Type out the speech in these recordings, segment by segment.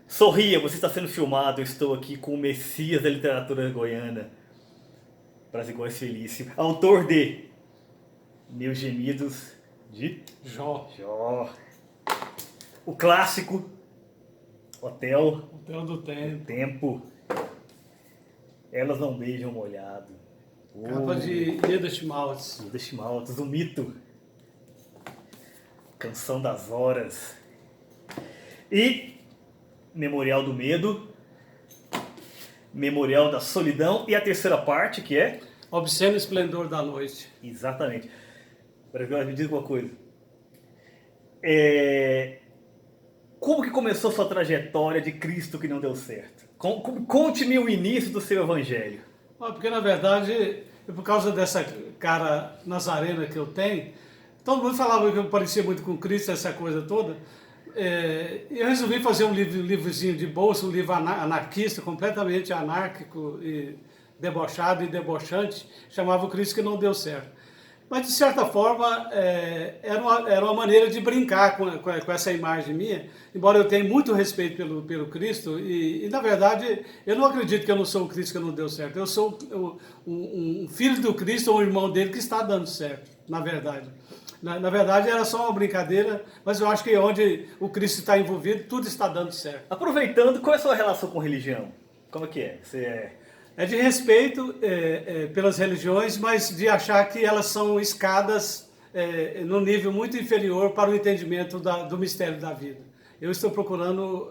Sorria, você está sendo filmado. Eu estou aqui com o Messias da literatura goiana, Brasil Góes Felício, autor de Meus Gemidos de Jó. Jó, o clássico Hotel Hotel do do Tempo. Tempo, Elas Não Beijam Molhado, Capa de Ida Schmaltz. Ida Schmaltz, o mito, Canção das Horas e Memorial do Medo, Memorial da Solidão e a terceira parte que é... Obsceno Esplendor da Noite. Exatamente. Agora me diz uma coisa. Como que começou sua trajetória de Cristo que não deu certo? Conte-me o início do seu evangelho. Porque na verdade, por causa dessa cara nazarena que eu tenho, todo mundo falava que eu parecia muito com Cristo, essa coisa toda. Eu resolvi fazer um livrozinho de bolsa, um livro anarquista, completamente anárquico e debochado e debochante, chamava O Cristo que Não Deu Certo. Mas, de certa forma, era uma maneira de brincar com essa imagem minha, embora eu tenha muito respeito pelo Cristo, e, na verdade, eu não acredito que eu não sou o Cristo que não deu certo. Eu sou um filho do Cristo ou um irmão dele que está dando certo, na verdade. Na verdade, era só uma brincadeira, mas eu acho que onde o Cristo está envolvido, tudo está dando certo. Aproveitando, qual é a sua relação com religião? Como é que é? É de respeito pelas religiões, mas de achar que elas são escadas num nível muito inferior para o entendimento do mistério da vida. Eu estou procurando,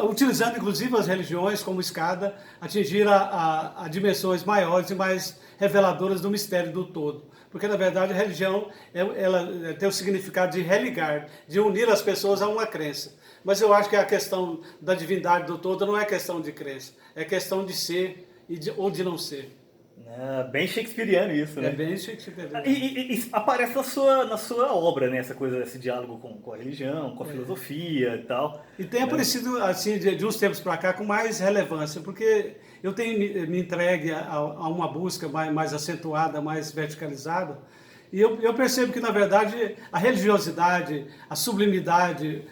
utilizando inclusive as religiões como escada, atingir a dimensões maiores e mais reveladoras do mistério do todo. Porque, na verdade, a religião ela tem o significado de religar, de unir as pessoas a uma crença. Mas eu acho que a questão da divindade do todo não é questão de crença, é questão de ser ou de não ser. Bem shakespeariano isso, né? É bem shakespeariano. E aparece na sua obra, né? Essa coisa, esse diálogo com a religião, com a filosofia e tal. E tem aparecido, assim, de uns tempos para cá, com mais relevância, porque eu tenho me entregue a uma busca mais acentuada, mais verticalizada, e eu percebo que, na verdade, a religiosidade, a sublimidade,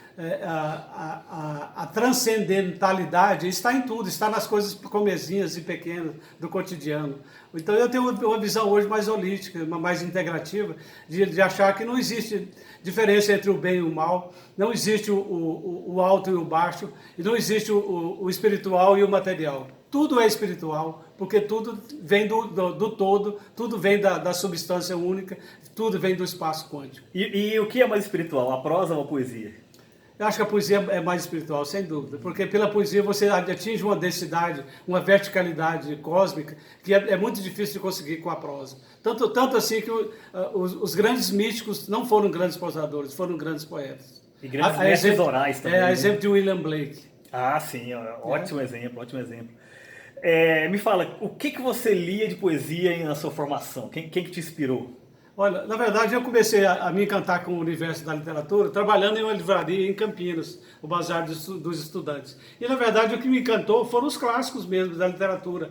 a transcendentalidade está em tudo, está nas coisas comezinhas e pequenas do cotidiano. Então eu tenho uma visão hoje mais holística, mais integrativa, de achar que não existe diferença entre o bem e o mal, não existe o alto e o baixo, e não existe o espiritual e o material. Tudo é espiritual, porque tudo vem do todo, tudo vem da substância única, tudo vem do espaço quântico. E o que é mais espiritual, a prosa ou a poesia? Eu acho que a poesia é mais espiritual, sem dúvida, porque pela poesia você atinge uma densidade, uma verticalidade cósmica que é muito difícil de conseguir com a prosa. Tanto assim que os grandes místicos não foram grandes prosadores, foram grandes poetas. E grandes mestres orais também. A exemplo de William Blake. Ah, sim, ótimo exemplo, ótimo exemplo. Me fala, o que você lia de poesia na sua formação? Quem que te inspirou? Olha, na verdade eu comecei a me encantar com o universo da literatura trabalhando em uma livraria em Campinas, o Bazar dos Estudantes. E na verdade o que me encantou foram os clássicos mesmo da literatura.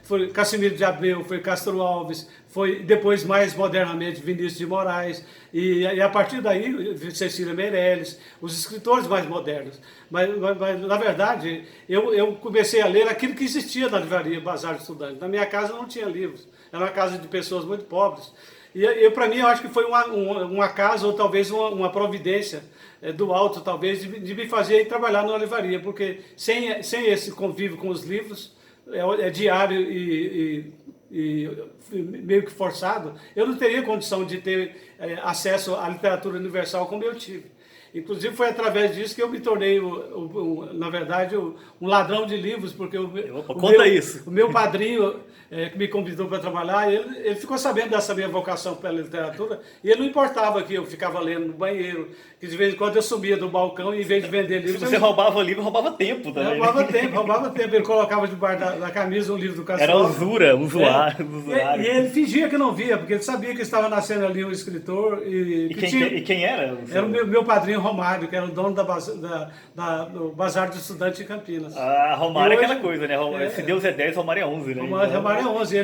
Foi Cassimiro de Abreu, foi Castro Alves, foi depois mais modernamente Vinícius de Moraes e a partir daí Cecília Meirelles, os escritores mais modernos. Mas na verdade eu comecei a ler aquilo que existia na livraria Bazar dos Estudantes. Na minha casa não tinha livros, era uma casa de pessoas muito pobres. E para mim, eu acho que foi um acaso ou talvez uma providência do alto, talvez, de me fazer ir trabalhar numa livraria, porque sem esse convívio com os livros, é diário e meio que forçado, eu não teria condição de ter acesso à literatura universal como eu tive. Inclusive foi através disso que eu me tornei, na verdade, um ladrão de livros, porque o meu padrinho, que me convidou para trabalhar, ele ficou sabendo dessa minha vocação pela literatura, e ele não importava que eu ficava lendo no banheiro, que de vez em quando eu subia do balcão e em vez de vender livros... Se você roubava livro, roubava tempo também. Roubava tempo. Ele colocava debaixo da camisa um livro do Castro. Era usurário. E ele fingia que não via, porque ele sabia que estava nascendo ali um escritor. E quem era? Era o meu padrinho, Romário, que era o dono do Bazar do Estudante de Campinas. Ah, Romário é hoje, aquela coisa, né? Se Deus é 10, Romário é 11, né? Romário é 11.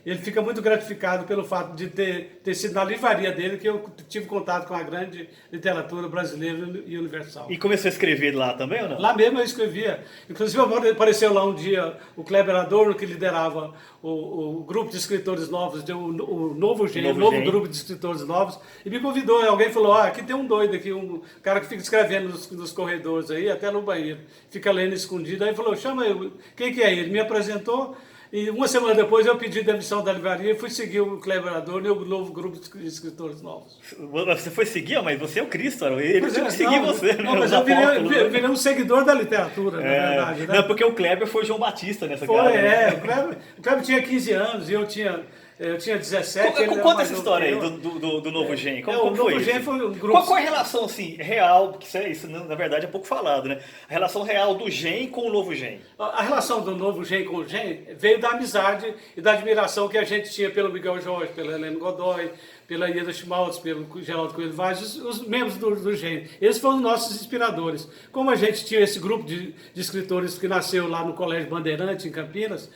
Ele fica muito gratificado pelo fato de ter sido na livraria dele que eu tive contato com a grande literatura brasileira e universal. E começou a escrever lá também ou não? Lá mesmo eu escrevia. Inclusive apareceu lá um dia o Kleber Adorno, que liderava o grupo de escritores novos, o Novo Gen, o novo grupo de escritores novos, e me convidou. Alguém falou, aqui tem um doido aqui, um cara que fica escrevendo nos corredores aí, até no banheiro, fica lendo escondido. Aí falou, chama eu, quem que é ele? Me apresentou. E uma semana depois eu pedi demissão da livraria e fui seguir o Kleber Adorno e o novo grupo de escritores novos. Você foi seguir, mas você é o Cristo, ele tinha que seguir você, né? Não, mas eu virei um seguidor da literatura, na verdade. Né? Não, porque o Kleber foi João Batista nessa Foi, cara. O Kleber tinha 15 anos e eu tinha 17. Conta essa história aí do Novo Gen. Como foi Novo isso? Gen foi um grupo... Qual é a relação assim, real, porque isso na verdade é pouco falado, né? A relação real do Gen com o Novo Gen. A relação do Novo Gen com o Gen veio da amizade e da admiração que a gente tinha pelo Miguel Jorge, pela Helena Godoy, pela Ieda Schmaltz, pelo Geraldo Coelho Vaz, os membros do Gen. Eles foram nossos inspiradores. Como a gente tinha esse grupo de escritores que nasceu lá no Colégio Bandeirante, em Campinas,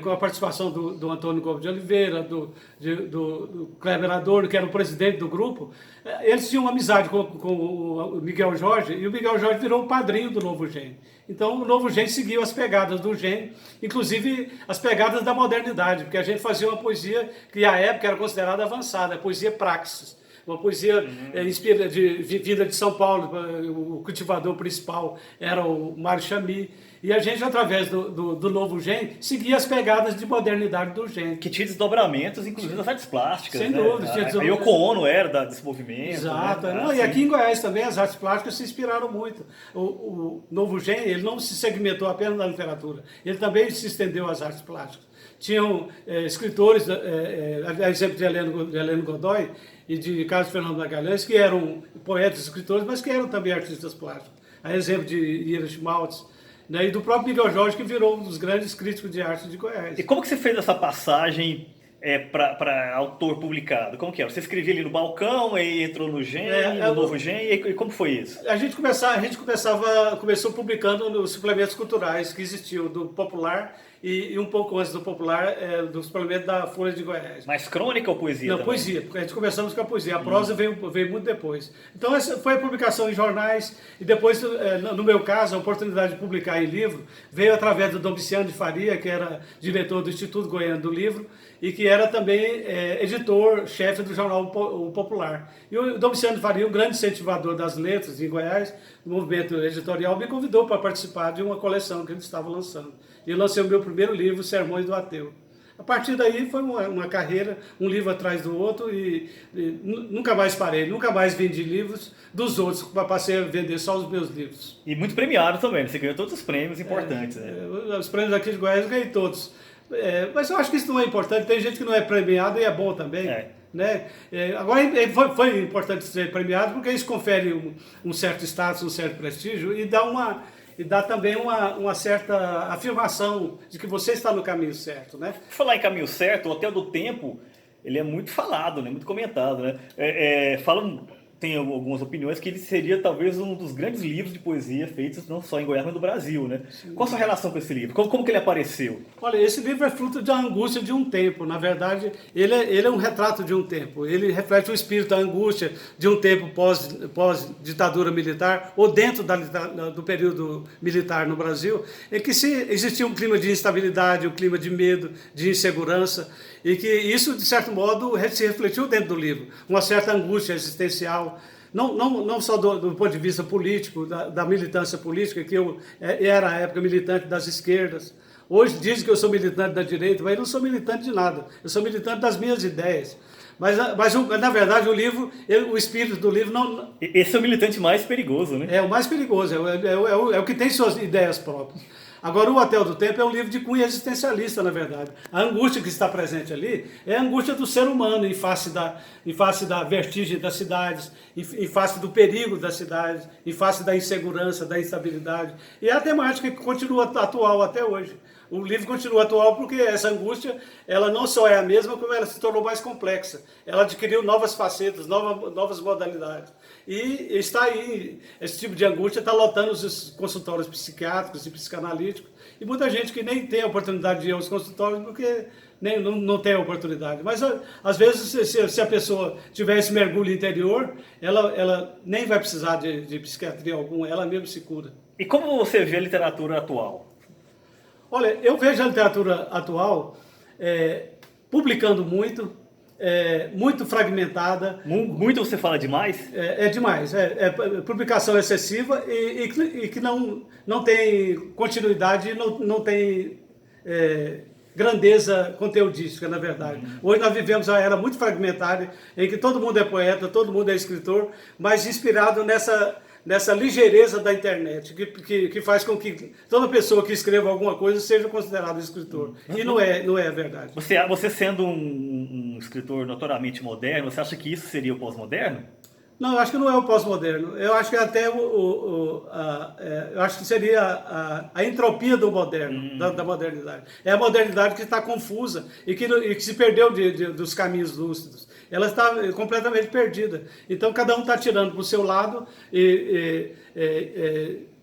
com a participação do Antônio Gomes de Oliveira, do Kleber Adorno, que era o presidente do grupo, eles tinham uma amizade com o Miguel Jorge, e o Miguel Jorge virou o padrinho do Novo Gen. Então o Novo Gen seguiu as pegadas do Gen, inclusive as pegadas da modernidade, porque a gente fazia uma poesia que à época era considerada avançada, a poesia praxis. Uma poesia vinda de São Paulo, o cultivador principal era o Mário Chamy. E a gente, através do Novo Gen, seguia as pegadas de modernidade do Gen. Que tinha desdobramentos, inclusive das artes plásticas. Sem né? dúvida. A Yoko Ono era desse movimento. Exato. Né? Não, e aqui em Goiás também as artes plásticas se inspiraram muito. O Novo Gen, ele não se segmentou apenas na literatura, ele também se estendeu às artes plásticas. Tinham escritores, a exemplo de Helena Godoy e de Carlos Fernando Magalhães, que eram poetas e escritores, mas que eram também artistas plásticos. A exemplo de Ieda Schmaltz, né, e do próprio Miguel Jorge, que virou um dos grandes críticos de arte de Goiás. E como que você fez essa passagem para autor publicado? Como que era? Você escrevia ali no balcão e entrou no Gen, no Novo Gen, e como foi isso? A gente começou publicando nos suplementos culturais que existiam do Popular e um pouco antes do Popular, do suplemento da Folha de Goiás. Mas crônica ou poesia? Não, também? poesia, porque a gente começamos com a poesia. A prosa veio muito depois. Então essa foi a publicação em jornais e depois, no meu caso, a oportunidade de publicar em livro veio através do Domiciano de Faria, que era diretor do Instituto Goiano do Livro e que era também editor-chefe do jornal O Popular. E o Domiciano de Faria, um grande incentivador das letras em Goiás, do movimento editorial, me convidou para participar de uma coleção que ele estava lançando. E eu lancei o meu primeiro livro, Sermões do Ateu. A partir daí foi uma carreira, um livro atrás do outro e nunca mais parei, nunca mais vendi livros dos outros, passei a vender só os meus livros. E muito premiado também, você ganhou todos os prêmios importantes. Os prêmios aqui de Goiás eu ganhei todos. Mas eu acho que isso não é importante, tem gente que não é premiado e é bom também. Né? Agora foi importante ser premiado porque isso confere um certo status, um certo prestígio e dá também uma certa afirmação de que você está no caminho certo, né? Falar em caminho certo, o Hotel do Tempo, ele é muito falado, né? Muito comentado, né? Tem algumas opiniões que ele seria talvez um dos grandes livros de poesia feitos não só em Goiás, mas no Brasil, né? Sim. Qual a sua relação com esse livro? Como que ele apareceu? Olha, esse livro é fruto da angústia de um tempo. Na verdade, ele é um retrato de um tempo. Ele reflete o espírito da angústia de um tempo pós-ditadura militar, ou dentro do período militar no Brasil, em que existia um clima de instabilidade, um clima de medo, de insegurança, e que isso, de certo modo, se refletiu dentro do livro. Uma certa angústia existencial, não só do ponto de vista político, da militância política, que eu era, à época, militante das esquerdas. Hoje dizem que eu sou militante da direita, mas eu não sou militante de nada. Eu sou militante das minhas ideias. Mas na verdade, o livro, o espírito do livro não... Esse é o militante mais perigoso, né? É o mais perigoso, é o que tem suas ideias próprias. Agora, o Hotel do Tempo é um livro de cunho existencialista, na verdade. A angústia que está presente ali é a angústia do ser humano em face da vertigem das cidades, em face do perigo das cidades, em face da insegurança, da instabilidade. E é a temática que continua atual até hoje. O livro continua atual porque essa angústia, ela não só é a mesma, como ela se tornou mais complexa. Ela adquiriu novas facetas, novas modalidades. E está aí, esse tipo de angústia está lotando os consultórios psiquiátricos e psicanalíticos, e muita gente que nem tem a oportunidade de ir aos consultórios porque não tem a oportunidade. Mas às vezes, se a pessoa tiver esse mergulho interior, ela nem vai precisar de psiquiatria alguma, ela mesmo se cura. E como você vê a literatura atual? Olha, eu vejo a literatura atual publicando muito fragmentada. Muito você fala demais? É demais. Publicação excessiva e que não tem continuidade, não tem grandeza conteudística, na verdade. Hoje nós vivemos uma era muito fragmentária, em que todo mundo é poeta, todo mundo é escritor, mas inspirado nessa ligeireza da internet, que faz com que toda pessoa que escreva alguma coisa seja considerado escritor. E não é verdade. Você sendo um escritor notoriamente moderno, você acha que isso seria o pós-moderno? Não, eu acho que não é o pós-moderno. Eu acho que até eu acho que seria a entropia do moderno, da modernidade. É a modernidade que está confusa e que se perdeu dos caminhos lúcidos. Ela está completamente perdida. Então, cada um está tirando para o seu lado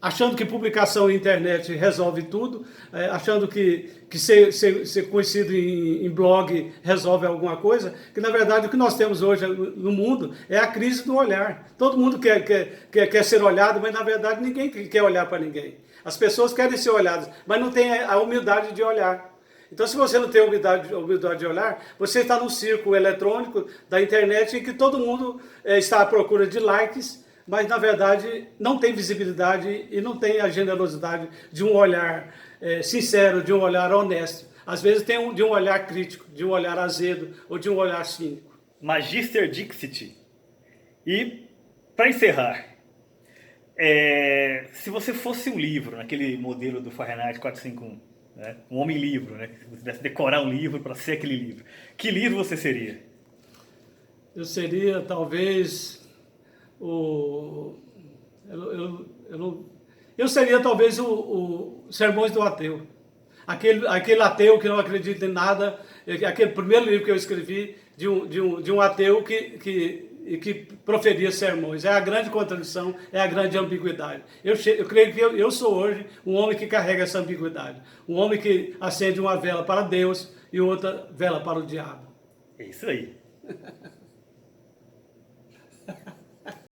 achando que publicação na internet resolve tudo, achando que ser conhecido em blog resolve alguma coisa, que na verdade o que nós temos hoje no mundo é a crise do olhar. Todo mundo quer ser olhado, mas na verdade ninguém quer olhar para ninguém. As pessoas querem ser olhadas, mas não tem a humildade de olhar. Então, se você não tem a humildade de olhar, você está num círculo eletrônico da internet em que todo mundo está à procura de likes, mas na verdade não tem visibilidade e não tem a generosidade de um olhar sincero, de um olhar honesto. Às vezes tem de um olhar crítico, de um olhar azedo ou de um olhar cínico. Magister Dixit. E, para encerrar, se você fosse um livro, naquele modelo do Fahrenheit 451, né? Um homem-livro, né? Se você tivesse decorar um livro para ser aquele livro, que livro você seria? Eu seria talvez eu seria talvez o Sermões do Ateu. Aquele ateu que não acredita em nada, aquele primeiro livro que eu escrevi de um ateu que proferia sermões. É a grande contradição, é a grande ambiguidade. Eu creio que eu sou hoje um homem que carrega essa ambiguidade. Um homem que acende uma vela para Deus e outra vela para o diabo. É isso aí.